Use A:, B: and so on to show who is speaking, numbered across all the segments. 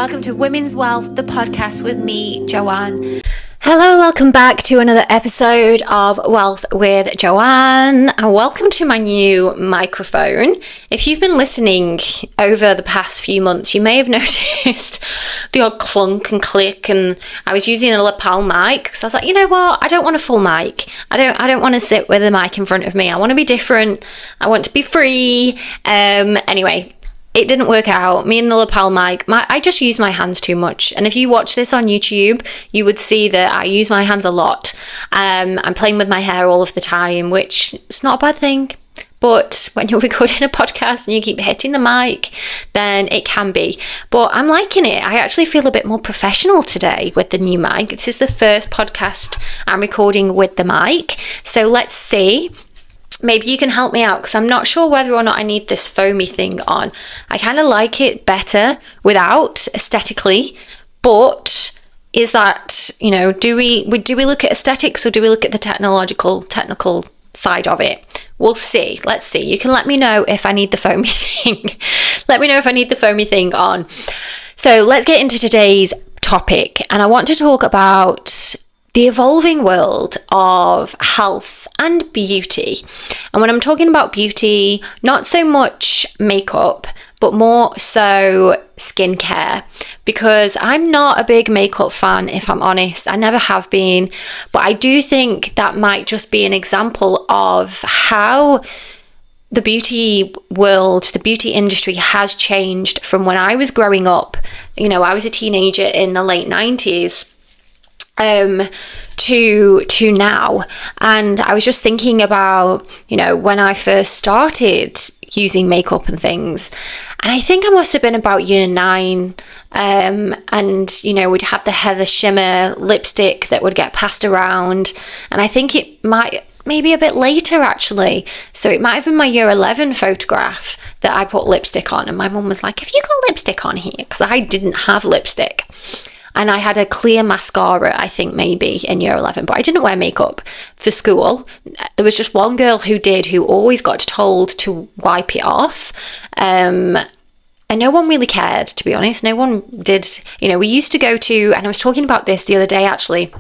A: Welcome to Women's Wealth, the podcast with me, Joanne.
B: Hello, welcome back to another episode of Wealth with Joanne, and welcome to my new microphone. If you've been listening over the past few months, you may have noticed the odd clunk and click, and I was using a lapel mic because I was like, you know what, I don't want a full mic. I don't want to sit with a mic in front of me. I want to be different. I want to be free. Anyway, it didn't work out. Me and the lapel mic, I just use my hands too much. And if you watch this on YouTube, you would see that I use my hands a lot. I'm playing with my hair all of the time, which is not a bad thing. But when you're recording a podcast and you keep hitting the mic, then it can be. But I'm liking it. I actually feel a bit more professional today with the new mic. This is the first podcast I'm recording with the mic. So let's see. Maybe you can help me out because I'm not sure whether or not I need this foamy thing on. I kind of like it better without, aesthetically, but is that, do we look at aesthetics or do we look at the technical side of it? We'll see. Let's see. You can let me know if I need the foamy thing. Let me know if I need the foamy thing on. So let's get into today's topic, and I want to talk about the evolving world of health and beauty. And when I'm talking about beauty, not so much makeup, but more so skincare, because I'm not a big makeup fan, if I'm honest. I never have been, but I do think that might just be an example of how the beauty world, the beauty industry has changed from when I was growing up. I was a teenager in the late 90s. To now, and I was just thinking about when I first started using makeup and things, and I think I must have been about year 9, and we'd have the Heather Shimmer lipstick that would get passed around, and I think it might maybe a bit later actually, so it might have been my year 11 photograph that I put lipstick on, and my mum was like, have you got lipstick on here? Because I didn't have lipstick. And I had a clear mascara, I think maybe in year 11, but I didn't wear makeup for school. There was just one girl who did, who always got told to wipe it off. And no one really cared, to be honest. No one did. We used to go to, and I was talking about this the other day actually,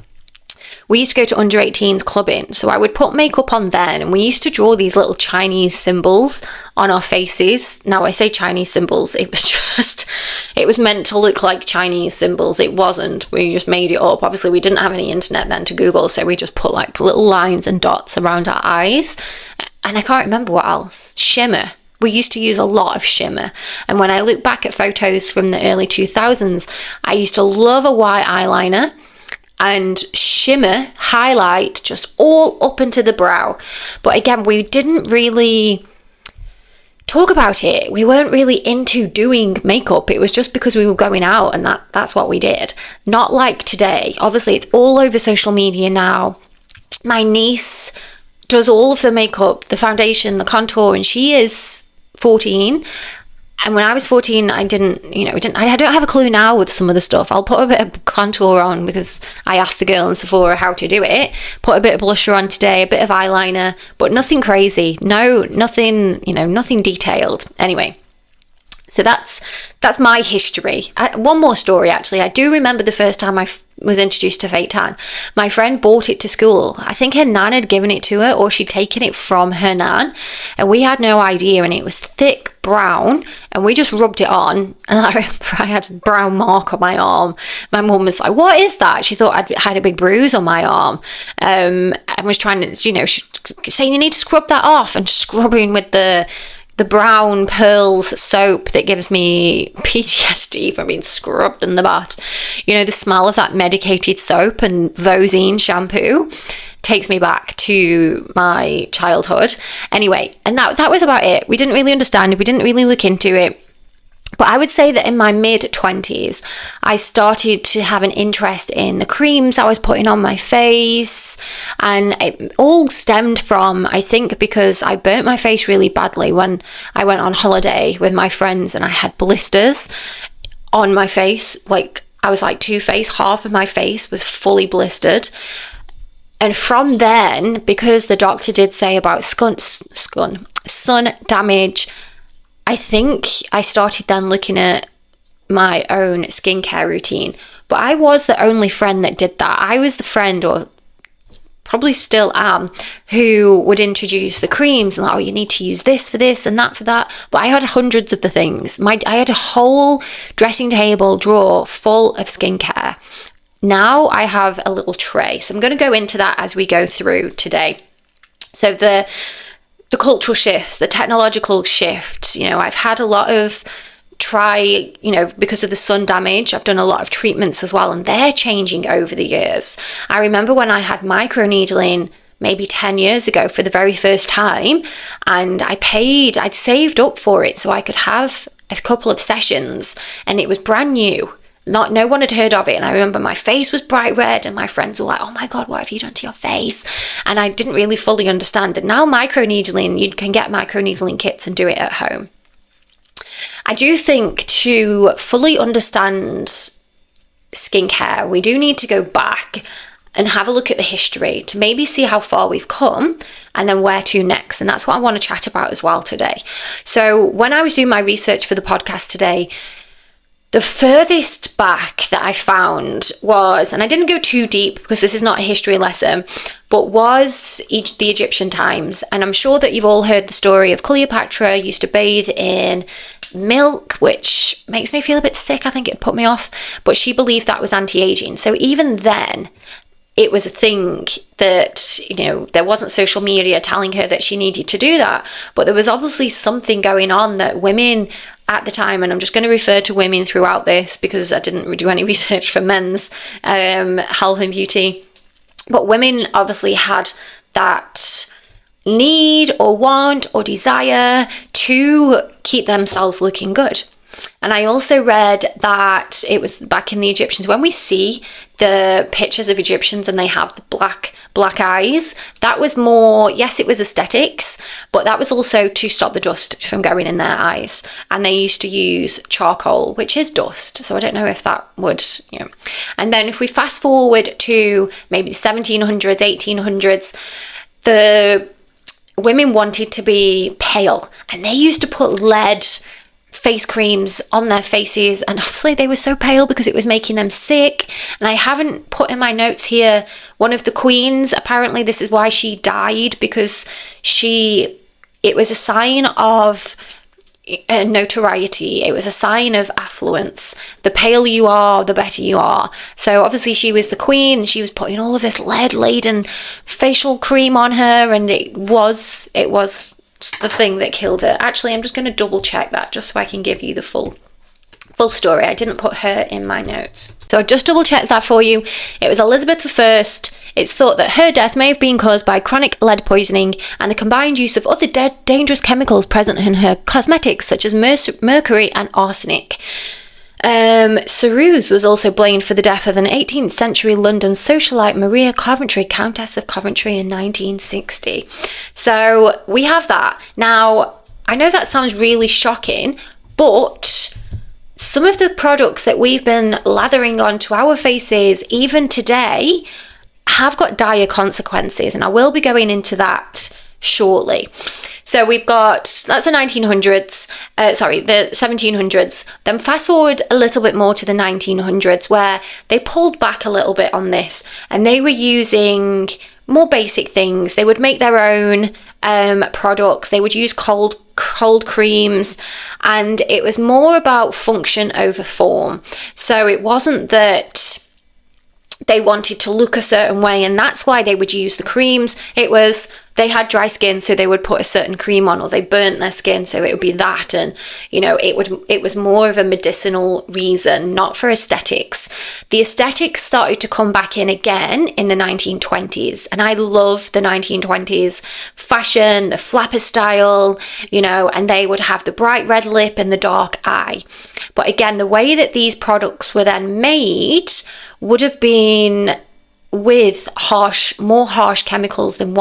B: we used to go to under 18s clubbing. So I would put makeup on then, and we used to draw these little Chinese symbols on our faces. Now I say Chinese symbols, it was meant to look like Chinese symbols. It wasn't. We just made it up. Obviously we didn't have any internet then to Google, so we just put like little lines and dots around our eyes. And I can't remember what else. Shimmer. We used to use a lot of shimmer. And when I look back at photos from the early 2000s, I used to love a white eyeliner and shimmer highlight just all up into the brow. But again, we didn't really talk about it. We weren't really into doing makeup. It was just because we were going out, and that's what we did. Not like today. Obviously, it's all over social media now. My niece does all of the makeup, the foundation, the contour, and she is 14. And when I was 14, I don't have a clue now with some of the stuff. I'll put a bit of contour on because I asked the girl in Sephora how to do it. Put a bit of blusher on today, a bit of eyeliner, but nothing crazy. Nothing detailed. Anyway, so that's my history. One more story, actually. I do remember the first time I was introduced to fake tan. My friend bought it to school. I think her nan had given it to her, or she'd taken it from her nan, and we had no idea, and it was thick brown, and we just rubbed it on, and I remember I had a brown mark on my arm. My mum was like, what is that? She thought I had a big bruise on my arm, and was trying to, saying you need to scrub that off, and scrubbing with the brown pearls soap that gives me PTSD from being scrubbed in the bath. The smell of that medicated soap and Vosine shampoo takes me back to my childhood. Anyway, and that was about it. We didn't really understand it. We didn't really look into it. But I would say that in my mid-20s, I started to have an interest in the creams I was putting on my face. And it all stemmed from, I think, because I burnt my face really badly when I went on holiday with my friends, and I had blisters on my face. Like, I was like two-faced. Half of my face was fully blistered. And from then, because the doctor did say about sun damage, I think I started then looking at my own skincare routine. But I was the only friend that did that. I was the friend, or probably still am, who would introduce the creams and you need to use this for this and that for that. But I had hundreds of the things. I had a whole dressing table drawer full of skincare. Now I have a little tray. So I'm going to go into that as we go through today. So the cultural shifts, the technological shifts, I've had a lot of because of the sun damage, I've done a lot of treatments as well, and they're changing over the years. I remember when I had microneedling maybe 10 years ago for the very first time, and I'd saved up for it so I could have a couple of sessions, and it was brand new. No one had heard of it, and I remember my face was bright red, and my friends were like, "Oh my God, what have you done to your face?" And I didn't really fully understand it. Now microneedling, you can get microneedling kits and do it at home. I do think to fully understand skincare, we do need to go back and have a look at the history to maybe see how far we've come and then where to next. And that's what I want to chat about as well today. So when I was doing my research for the podcast today, the furthest back that I found was, and I didn't go too deep because this is not a history lesson, but was the Egyptian times. And I'm sure that you've all heard the story of Cleopatra used to bathe in milk, which makes me feel a bit sick. I think it put me off, but she believed that was anti-aging. So even then, it was a thing that, there wasn't social media telling her that she needed to do that, but there was obviously something going on that women at the time, and I'm just going to refer to women throughout this because I didn't do any research for men's health and beauty, but women obviously had that need or want or desire to keep themselves looking good. And I also read that it was back in the Egyptians, when we see the pictures of Egyptians and they have the black eyes, that was more, yes, it was aesthetics, but that was also to stop the dust from going in their eyes. And they used to use charcoal, which is dust. So I don't know if that would, And then if we fast forward to maybe the 1700s, 1800s, the women wanted to be pale, and they used to put lead face creams on their faces, and obviously they were so pale because it was making them sick. And I haven't put in my notes here, one of the queens, apparently this is why she died, because it was a sign of notoriety. It was a sign of affluence. The paler you are, the better you are. So obviously she was the queen, and she was putting all of this lead-laden facial cream on her, and it was the thing that killed her. Actually, I'm just going to double check that just so I can give you the full story. I didn't put her in my notes, so I just double checked that for you. It was Elizabeth I. It's thought that her death may have been caused by chronic lead poisoning and the combined use of other dangerous chemicals present in her cosmetics, such as mercury and arsenic. Ceruse was also blamed for the death of an 18th century London socialite, Maria Coventry, Countess of Coventry, in 1960. So we have that. Now, I know that sounds really shocking, but some of the products that we've been lathering onto our faces, even today, have got dire consequences, and I will be going into that shortly. So we've got, that's the 1900s, the 1700s. Then fast forward a little bit more to the 1900s, where they pulled back a little bit on this, and they were using more basic things. They would make their own products. They would use cold creams, and it was more about function over form. So it wasn't that they wanted to look a certain way, and that's why they would use the creams. It was, they had dry skin, so they would put a certain cream on, or they burnt their skin, so it would be that. And it was more of a medicinal reason, not for aesthetics. The aesthetics started to come back in again in the 1920s, and I love the 1920s fashion, the flapper style, and they would have the bright red lip and the dark eye. But again, the way that these products were then made would have been with more harsh chemicals than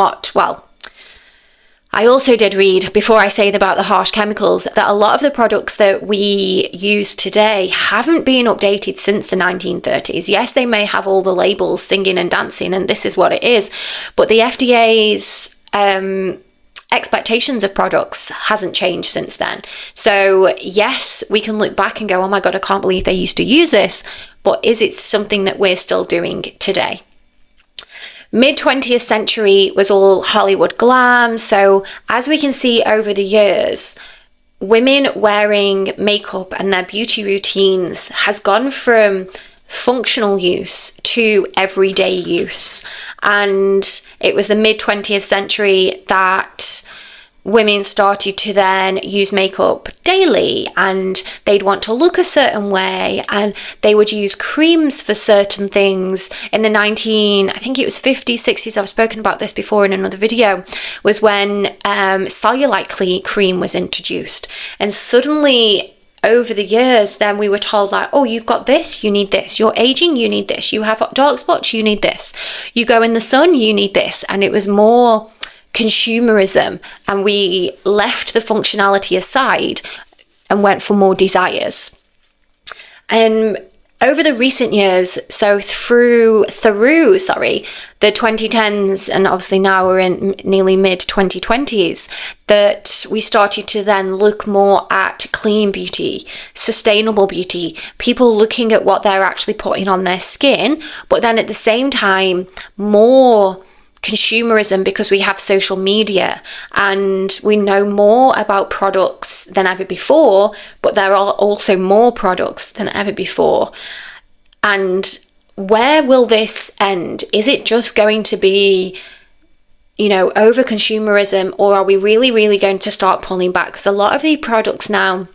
B: I also did read, before I say about the harsh chemicals, that a lot of the products that we use today haven't been updated since the 1930s. Yes, they may have all the labels singing and dancing, and this is what it is, but the FDA's expectations of products hasn't changed since then. So yes, we can look back and go, oh my God, I can't believe they used to use this. But is it something that we're still doing today? Mid 20th century was all Hollywood glam. So as we can see over the years, women wearing makeup and their beauty routines has gone from functional use to everyday use. And it was the mid 20th century that women started to then use makeup daily, and they'd want to look a certain way, and they would use creams for certain things. In the I think it was 50s, 60s, I've spoken about this before in another video, was when cellulite cream was introduced. And suddenly over the years, then we were told like, oh, you've got this, you need this. You're aging, you need this. You have dark spots, you need this. You go in the sun, you need this. And it was more consumerism, and we left the functionality aside and went for more desires. And over the recent years, so through the 2010s, and obviously now we're in nearly mid 2020s, that we started to then look more at clean beauty, sustainable beauty, people looking at what they're actually putting on their skin, but then at the same time more consumerism, because we have social media and we know more about products than ever before, but there are also more products than ever before. And where will this end? Is it just going to be, over consumerism, or are we really going to start pulling back? Because a lot of the products now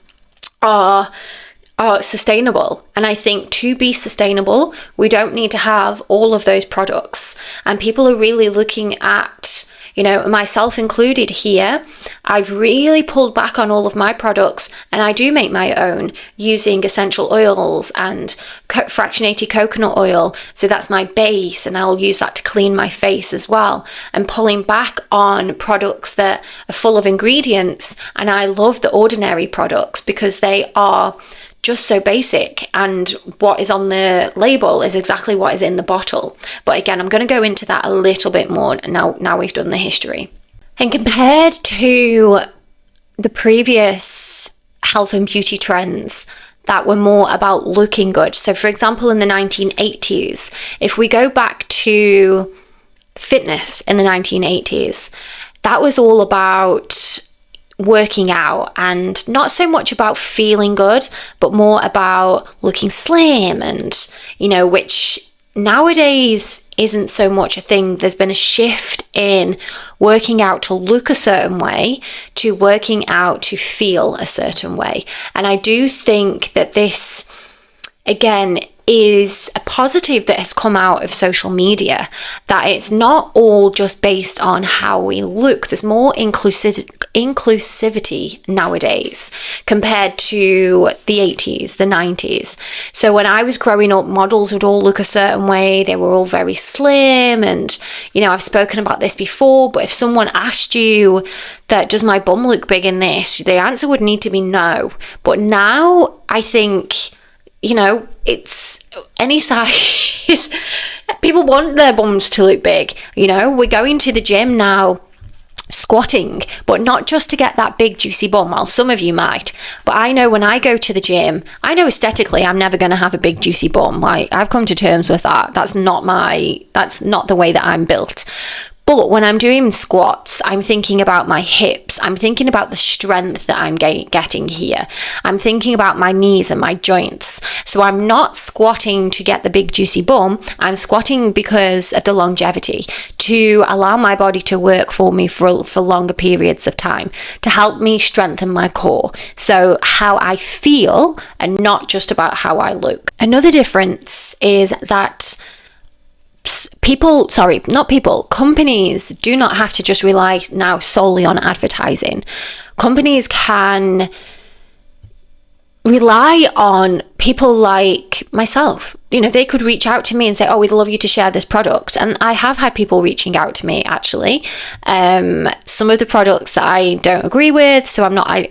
B: are sustainable, and I think to be sustainable we don't need to have all of those products. And people are really looking at, myself included here, I've really pulled back on all of my products, and I do make my own using essential oils and fractionated coconut oil. So that's my base, and I'll use that to clean my face as well, and pulling back on products that are full of ingredients. And I love the ordinary products because they are just so basic, and what is on the label is exactly what is in the bottle. But again, I'm going to go into that a little bit more now we've done the history. And compared to the previous health and beauty trends that were more about looking good, so for example in the 1980s, if we go back to fitness in the 1980s, that was all about working out, and not so much about feeling good, but more about looking slim, and which nowadays isn't so much a thing. There's been a shift in working out to look a certain way to working out to feel a certain way. And I do think that this, again, is a positive that has come out of social media, that it's not all just based on how we look. There's more inclusivity nowadays compared to the 80s, the 90s. So when I was growing up, models would all look a certain way. They were all very slim, and I've spoken about this before, but if someone asked you that, does my bum look big in this, the answer would need to be no. But now I think it's any size. People want their bums to look big. We're going to the gym now, squatting, but not just to get that big juicy bum. Well, some of you might, but I know when I go to the gym, I know aesthetically I'm never going to have a big juicy bum. Like, I've come to terms with that. That's not the way that I'm built. But when I'm doing squats, I'm thinking about my hips. I'm thinking about the strength that I'm getting here. I'm thinking about my knees and my joints. So I'm not squatting to get the big juicy bum. I'm squatting because of the longevity, to allow my body to work for me for longer periods of time, to help me strengthen my core. So how I feel, and not just about how I look. Another difference is that companies do not have to just rely now solely on advertising. Companies can rely on people like myself. They could reach out to me and say, oh, we'd love you to share this product. And I have had people reaching out to me, actually. Some of the products that I don't agree with, so I'm not, I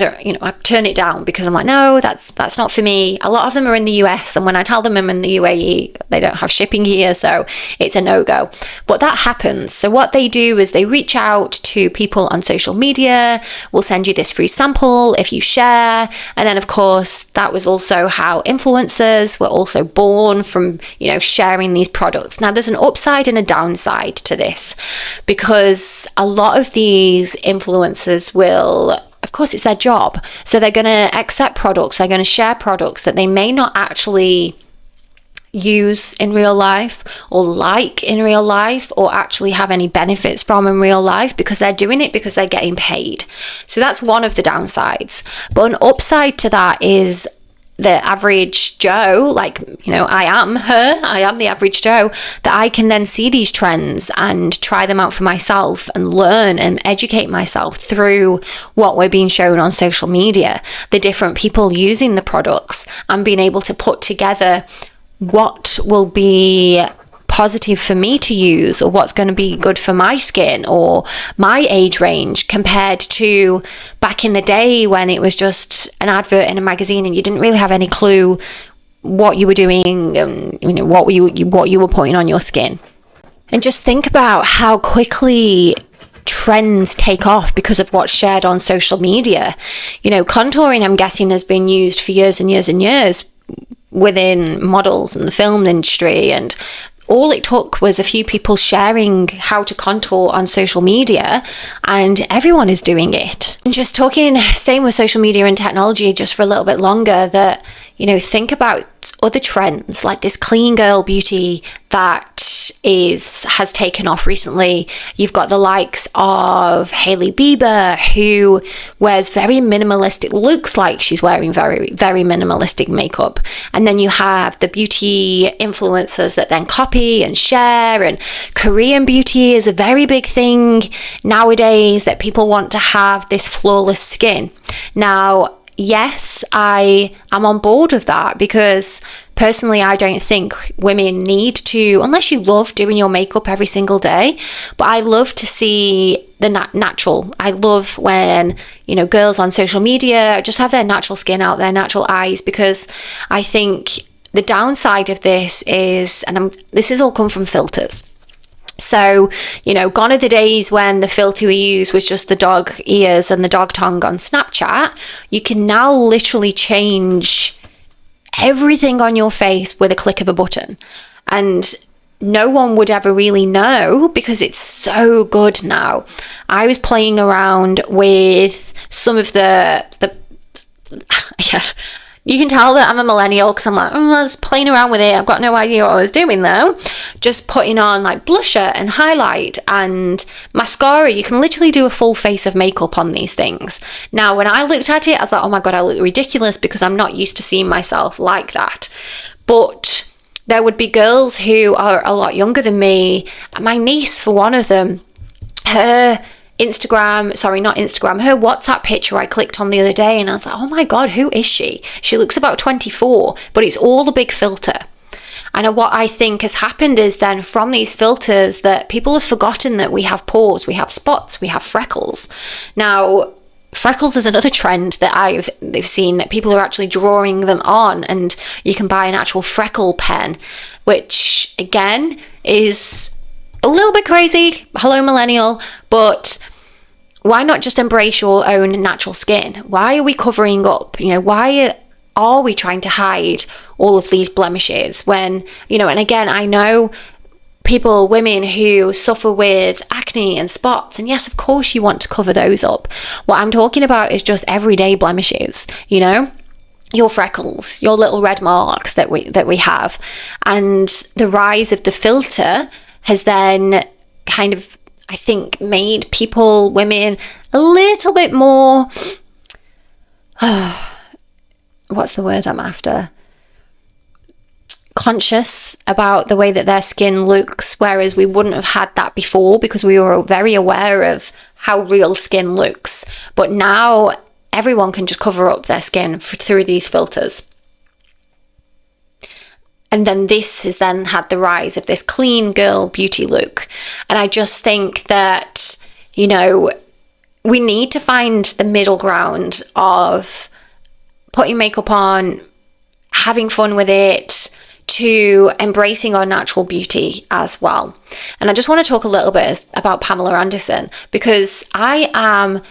B: I turn it down because I'm like, no, that's not for me. A lot of them are in the US, and when I tell them I'm in the UAE, they don't have shipping here, so it's a no-go. But that happens. So what they do is they reach out to people on social media. We'll send you this free sample if you share. And then, of course, that was also how influencers were also born, from, sharing these products. Now, there's an upside and a downside to this, because a lot of these influencers will, of course, it's their job. So they're going to accept products, they're going to share products that they may not actually use in real life, or like in real life, or actually have any benefits from in real life, because they're doing it because they're getting paid. So that's one of the downsides. But an upside to that is the average Joe, I am the average Joe, that I can then see these trends and try them out for myself and learn and educate myself through what we're being shown on social media, the different people using the products, and being able to put together what will be positive for me to use, or what's going to be good for my skin or my age range, compared to back in the day when it was just an advert in a magazine and you didn't really have any clue what you were doing, what you were putting on your skin. And just think about how quickly trends take off because of what's shared on social media. Contouring, I'm guessing, has been used for years and years and years within models and the film industry, and all it took was a few people sharing how to contour on social media, and everyone is doing it. And just staying with social media and technology just for a little bit longer, that, think about other trends like this clean girl beauty that has taken off recently. You've got the likes of Hailey Bieber, who wears very minimalistic, looks like she's wearing very, very minimalistic makeup. And then you have the beauty influencers that then copy and share. And Korean beauty is a very big thing nowadays, that people want to have this flawless skin. Now, yes, I am on board with that, because personally, I don't think women need to, unless you love doing your makeup every single day. But I love to see the natural. I love when, girls on social media just have their natural skin out, their natural eyes, because I think the downside of this is, this has all come from filters. So, gone are the days when the filter we use was just the dog ears and the dog tongue on Snapchat. You can now literally change everything on your face with a click of a button. And no one would ever really know, because it's so good now. I was playing around with some of the yeah. You can tell that I'm a millennial because I'm like, I was playing around with it. I've got no idea what I was doing though. Just putting on like blusher and highlight and mascara. You can literally do a full face of makeup on these things. Now, when I looked at it, I was like, oh my God, I look ridiculous, because I'm not used to seeing myself like that. But there would be girls who are a lot younger than me. My niece, for one of them, her WhatsApp picture I clicked on the other day, and I was like, oh my God, who is she? She looks about 24, but it's all a big filter. And what I think has happened is then from these filters that people have forgotten that we have pores, we have spots, we have freckles. Now, freckles is another trend that they've seen, that people are actually drawing them on, and you can buy an actual freckle pen, which again is a little bit crazy. Hello, millennial. But why not just embrace your own natural skin? Why are we covering up? Why are we trying to hide all of these blemishes when, and again, I know women who suffer with acne and spots, and yes, of course you want to cover those up. What I'm talking about is just everyday blemishes, your freckles, your little red marks that we have. And the rise of the filter has then kind of, I think, made women a little bit more, what's the word I'm after? Conscious about the way that their skin looks, whereas we wouldn't have had that before, because we were very aware of how real skin looks. But now everyone can just cover up their skin through these filters. And then this has then had the rise of this clean girl beauty look. And I just think that, we need to find the middle ground of putting makeup on, having fun with it, to embracing our natural beauty as well. And I just want to talk a little bit about Pamela Anderson, because I am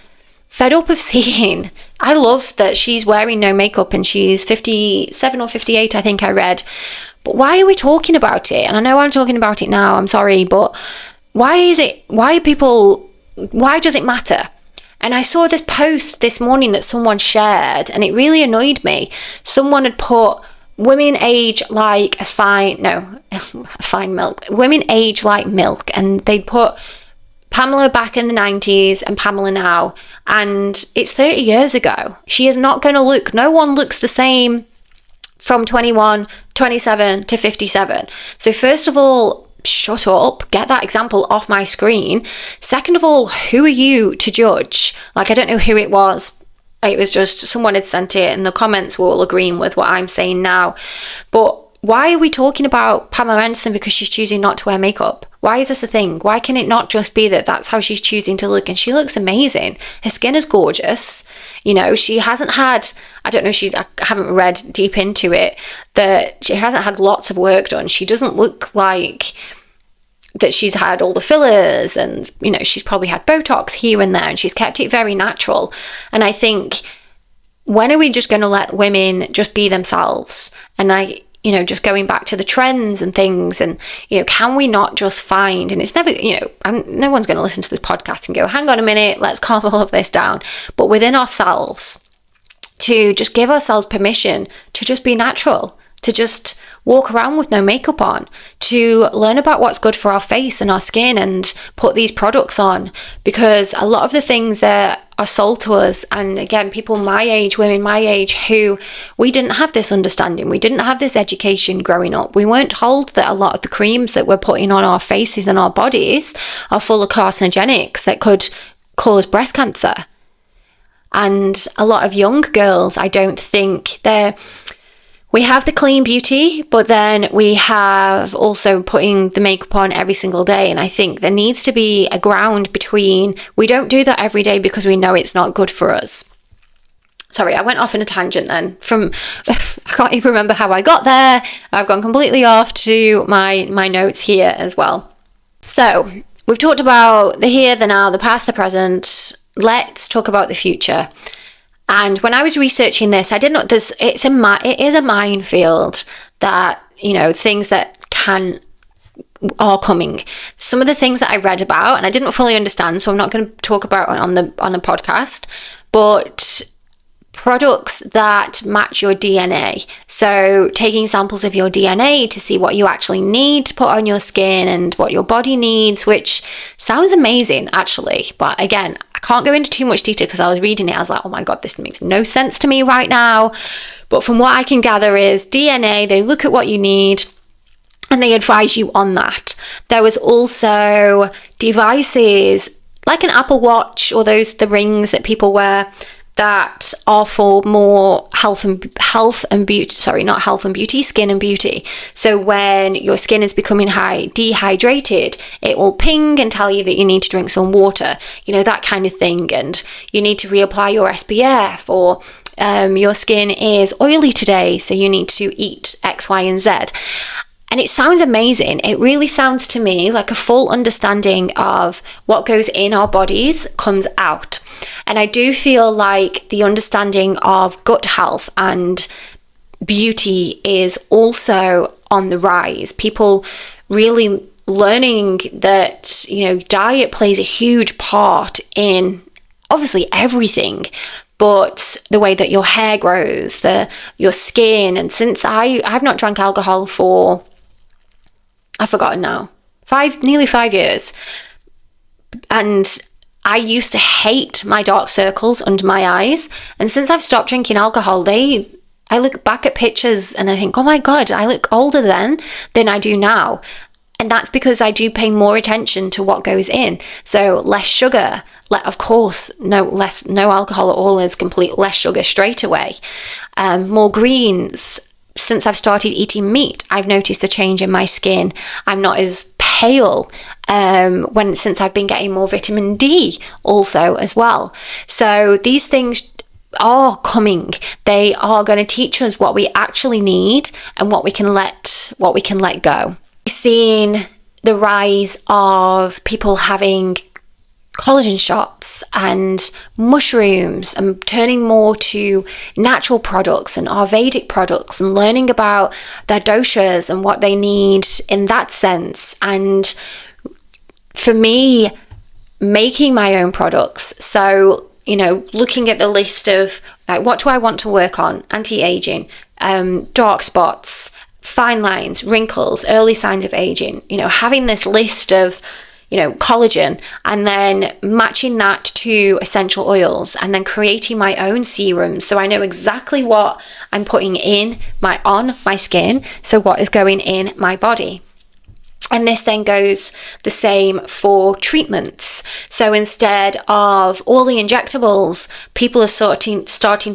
B: fed up of seeing, I love that she's wearing no makeup and she's 57 or 58, I think I read. But why are we talking about it? And I know I'm talking about it now, I'm sorry, but why does it matter? And I saw this post this morning that someone shared, and it really annoyed me. Someone had put, women age like women age like milk, and they'd put Pamela back in the 90s and Pamela now, and it's 30 years ago. She is not going to look, no one looks the same from 21, 27 to 57. So first of all, shut up, get that example off my screen. Second of all, who are you to judge? Like, I don't know who it was. It was just someone had sent it, and the comments were all agreeing with what I'm saying now. But why are we talking about Pamela Anderson because she's choosing not to wear makeup? Why is this a thing? Why can it not just be that that's how she's choosing to look? And she looks amazing. Her skin is gorgeous. You know, she hasn't had, I haven't read deep into it, that she hasn't had lots of work done. She doesn't look like that she's had all the fillers, and, you know, she's probably had Botox here and there, and she's kept it very natural. And I think, when are we just going to let women just be themselves? And just going back to the trends and things, and, you know, can we not just find, and it's never, you know, no one's going to listen to this podcast and go, hang on a minute, let's calm all of this down. But within ourselves, to just give ourselves permission to just be natural, to just walk around with no makeup on, to learn about what's good for our face and our skin and put these products on. Because a lot of the things that are sold to us, and again, people my age, women my age, who we didn't have this understanding, we didn't have this education growing up. We weren't told that a lot of the creams that we're putting on our faces and our bodies are full of carcinogenics that could cause breast cancer. And a lot of young girls, I don't think we have the clean beauty, but then we have also putting the makeup on every single day. And I think there needs to be a ground between, we don't do that every day because we know it's not good for us. Sorry, I went off in a tangent then. I can't even remember how I got there. I've gone completely off to my notes here as well. So we've talked about the here, the now, the past, the present. Let's talk about the future. And when I was researching this, I didn't know it is a minefield that, you know, things that are coming. Some of the things that I read about and I didn't fully understand, so I'm not going to talk about it on the podcast, but products that match your DNA. So taking samples of your DNA to see what you actually need to put on your skin and what your body needs, which sounds amazing actually. But again, I can't go into too much detail because I was reading it. I was like, oh my God, this makes no sense to me right now. But from what I can gather is DNA, they look at what you need and they advise you on that. There was also devices like an Apple Watch or the rings that people wear that are for more skin and beauty. So when your skin is becoming dehydrated, it will ping and tell you that you need to drink some water, you know, that kind of thing. And you need to reapply your SPF, or your skin is oily today, so you need to eat X, Y, and Z. And it sounds amazing. It really sounds to me like a full understanding of what goes in our bodies comes out. And I do feel like the understanding of gut health and beauty is also on the rise. People really learning that, you know, diet plays a huge part in obviously everything, but the way that your hair grows, your skin. And since I've not drank alcohol for, I've forgotten now, nearly 5 years. And I used to hate my dark circles under my eyes. And since I've stopped drinking alcohol, I look back at pictures and I think, oh my God, I look older then than I do now. And that's because I do pay more attention to what goes in. So less sugar, of course, no alcohol at all is complete less sugar straight away. More greens, since I've started eating meat, I've noticed a change in my skin. I'm not as pale since I've been getting more vitamin D also as well. So these things are coming. They are going to teach us what we actually need and what we can let go. Seeing the rise of people having collagen shots and mushrooms and turning more to natural products and Ayurvedic products and learning about their doshas and what they need in that sense. And for me, making my own products. So, looking at the list of what do I want to work on? Anti-aging, dark spots, fine lines, wrinkles, early signs of aging, having this list of collagen, and then matching that to essential oils, and then creating my own serums, so I know exactly what I'm putting on my skin, so what is going in my body. And this then goes the same for treatments. So instead of all the injectables, people are starting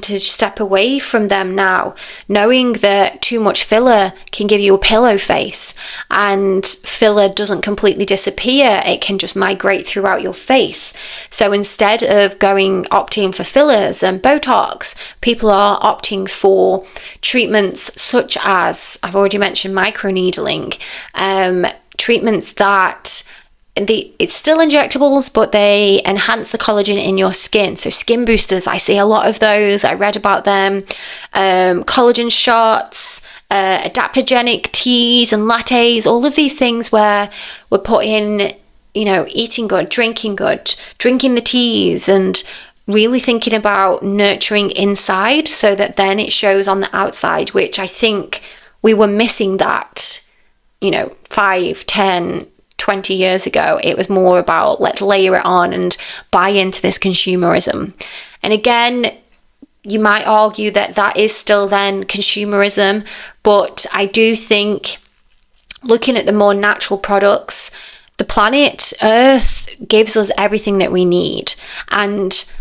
B: to step away from them now, knowing that too much filler can give you a pillow face, and filler doesn't completely disappear. It can just migrate throughout your face. So instead of opting for fillers and Botox, people are opting for treatments such as, I've already mentioned, microneedling, treatments that it's still injectables, but they enhance the collagen in your skin. So skin boosters, I see a lot of those. I read about them. Collagen shots, adaptogenic teas and lattes, all of these things where we're putting, eating good, drinking the teas, and really thinking about nurturing inside so that then it shows on the outside, which I think we were missing that 5, 10, 20 years ago. It was more about let's layer it on and buy into this consumerism. And again, you might argue that is still then consumerism, but I do think looking at the more natural products, the planet Earth gives us everything that we need. And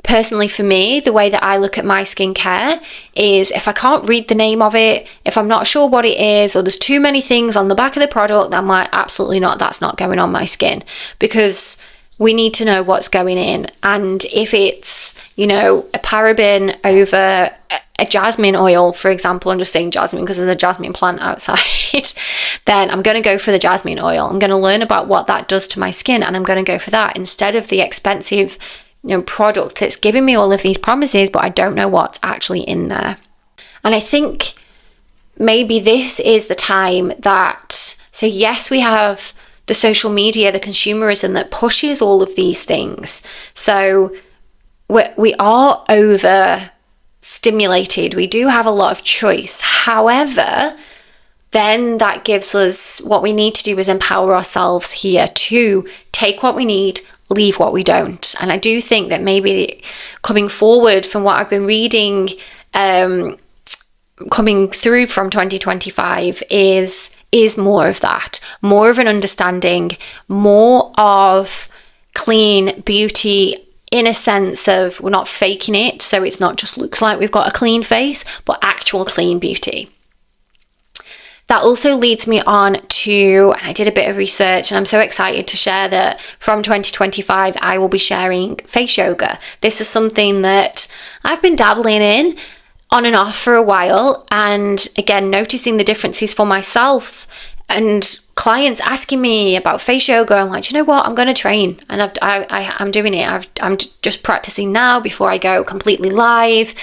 B: personally, for me, the way that I look at my skincare is if I can't read the name of it, if I'm not sure what it is, or there's too many things on the back of the product, I'm like, absolutely not, that's not going on my skin, because we need to know what's going in. And if it's, a paraben over a jasmine oil, for example, I'm just saying jasmine because there's a jasmine plant outside, then I'm going to go for the jasmine oil. I'm going to learn about what that does to my skin, and I'm going to go for that instead of the expensive product that's giving me all of these promises, but I don't know what's actually in there. And I think maybe this is the time so yes, we have the social media, the consumerism that pushes all of these things. So we are over stimulated. We do have a lot of choice. However, then that gives us what we need to do is empower ourselves here to take what we need, leave what we don't. And I do think that maybe coming forward from what I've been reading, coming through from 2025 is more of that, more of an understanding, more of clean beauty in a sense of we're not faking it. So it's not just looks like we've got a clean face, but actual clean beauty. That also leads me on to, I did a bit of research and I'm so excited to share that from 2025, I will be sharing face yoga. This is something that I've been dabbling in on and off for a while. And again, noticing the differences for myself and clients asking me about face yoga. I'm like, do you know what? I'm going to train, and I'm doing it. I'm just practicing now before I go completely live.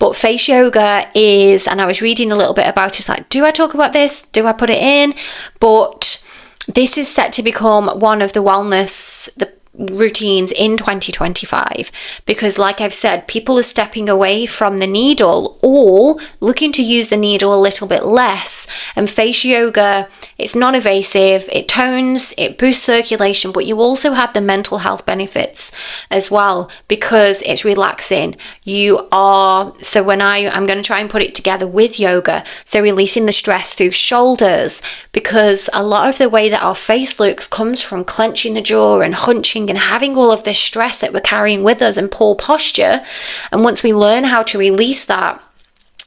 B: But face yoga is, and I was reading a little bit about it. It's like, do I talk about this? Do I put it in? But this is set to become one of the wellness, the routines in 2025, because like I've said, people are stepping away from the needle or looking to use the needle a little bit less. And face yoga, it's non-invasive, it tones, it boosts circulation, but you also have the mental health benefits as well because it's relaxing. So when I'm going to try and put it together with yoga, so releasing the stress through shoulders, because a lot of the way that our face looks comes from clenching the jaw and hunching and having all of this stress that we're carrying with us and poor posture. And once we learn how to release that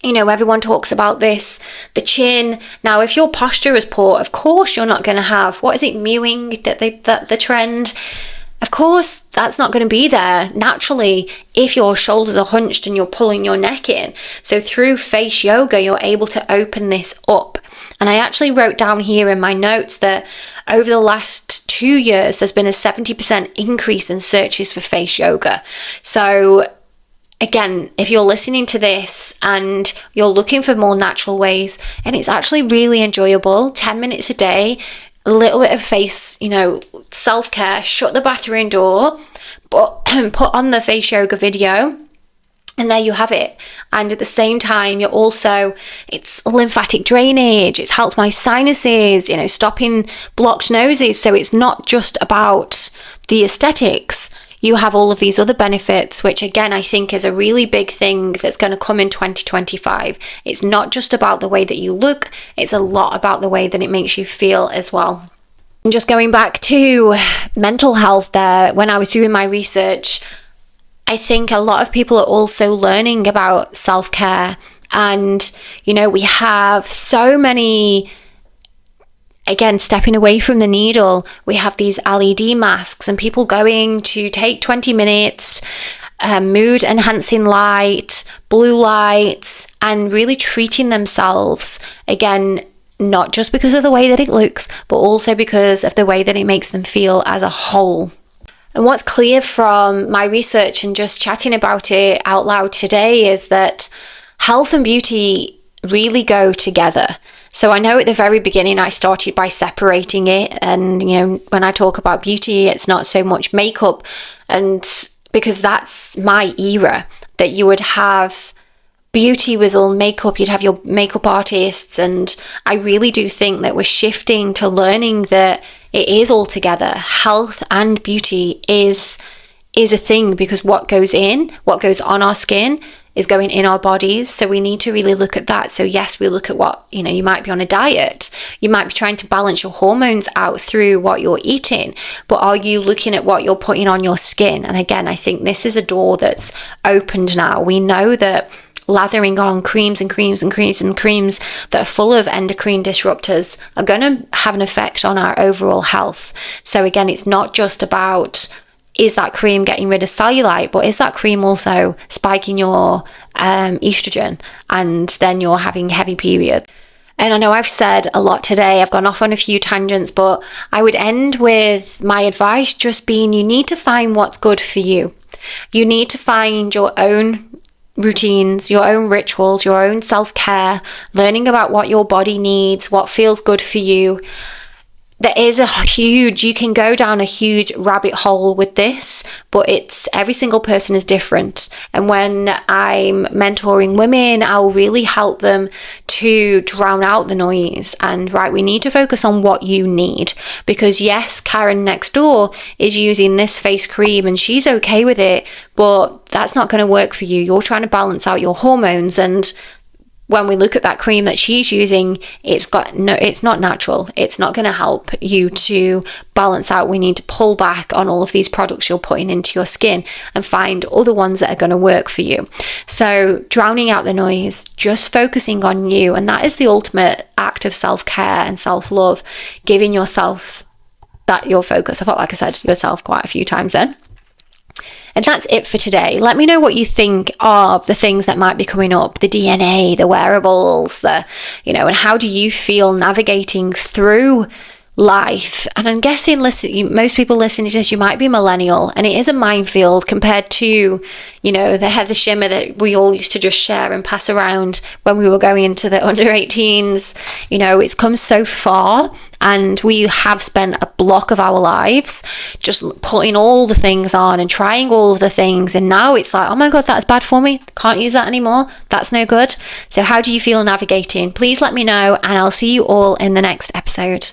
B: Everyone talks about this, the chin. Now, if your posture is poor, of course you're not going to have, what is it, mewing, the trend? Of course, that's not going to be there naturally if your shoulders are hunched and you're pulling your neck in. So through face yoga, you're able to open this up. And I actually wrote down here in my notes that over the last 2 years, there's been a 70% increase in searches for face yoga. So again, if you're listening to this and you're looking for more natural ways, and it's actually really enjoyable, 10 minutes a day, a little bit of face, self-care, shut the bathroom door, but put on the face yoga video, and there you have it. And at the same time, it's lymphatic drainage, it's helped my sinuses, stopping blocked noses. So it's not just about the aesthetics. You have all of these other benefits, which again, I think is a really big thing that's going to come in 2025. It's not just about the way that you look, it's a lot about the way that it makes you feel as well. And just going back to mental health there, when I was doing my research, I think a lot of people are also learning about self-care. And, we have so many, again, stepping away from the needle, we have these LED masks and people going to take 20 minutes, mood enhancing light, blue lights, and really treating themselves, again, not just because of the way that it looks, but also because of the way that it makes them feel as a whole. And what's clear from my research and just chatting about it out loud today is that health and beauty really go together. So I know at the very beginning I started by separating it, and when I talk about beauty, it's not so much makeup, and because that's my era, that you would have beauty was all makeup, you'd have your makeup artists, and I really do think that we're shifting to learning that it is all together. Health and beauty is a thing, because what goes on our skin is going in our bodies. So we need to really look at that. So yes, we look at what, you might be on a diet. You might be trying to balance your hormones out through what you're eating, but are you looking at what you're putting on your skin? And again, I think this is a door that's opened now. We know that lathering on creams and creams and creams and creams that are full of endocrine disruptors are going to have an effect on our overall health. So again, it's not just about, is that cream getting rid of cellulite, but is that cream also spiking your estrogen, and then you're having heavy period? And I know I've said a lot today, I've gone off on a few tangents, but I would end with my advice just being, you need to find what's good for you. You need to find your own routines, your own rituals, your own self-care, learning about what your body needs, what feels good for you. You can go down a huge rabbit hole with this, but every single person is different. And when I'm mentoring women, I'll really help them to drown out the noise. And we need to focus on what you need, because yes, Karen next door is using this face cream and she's okay with it, but that's not going to work for you. You're trying to balance out your hormones, and when we look at that cream that she's using, it's not natural. It's not going to help you to balance out. We need to pull back on all of these products you're putting into your skin and find other ones that are going to work for you. So drowning out the noise, just focusing on you. And that is the ultimate act of self-care and self-love, giving yourself your focus. I felt like I said yourself quite a few times then. And that's it for today. Let me know what you think of the things that might be coming up, the DNA, the wearables, and how do you feel navigating through life? And I'm guessing, most people listening to this, you might be millennial, and it is a minefield compared to, the Heather Shimmer that we all used to just share and pass around when we were going into the under 18s. It's come so far, and we have spent a block of our lives just putting all the things on and trying all of the things, and now it's like, oh my god, that's bad for me, can't use that anymore, that's no good. So how do you feel navigating? Please let me know, and I'll see you all in the next episode.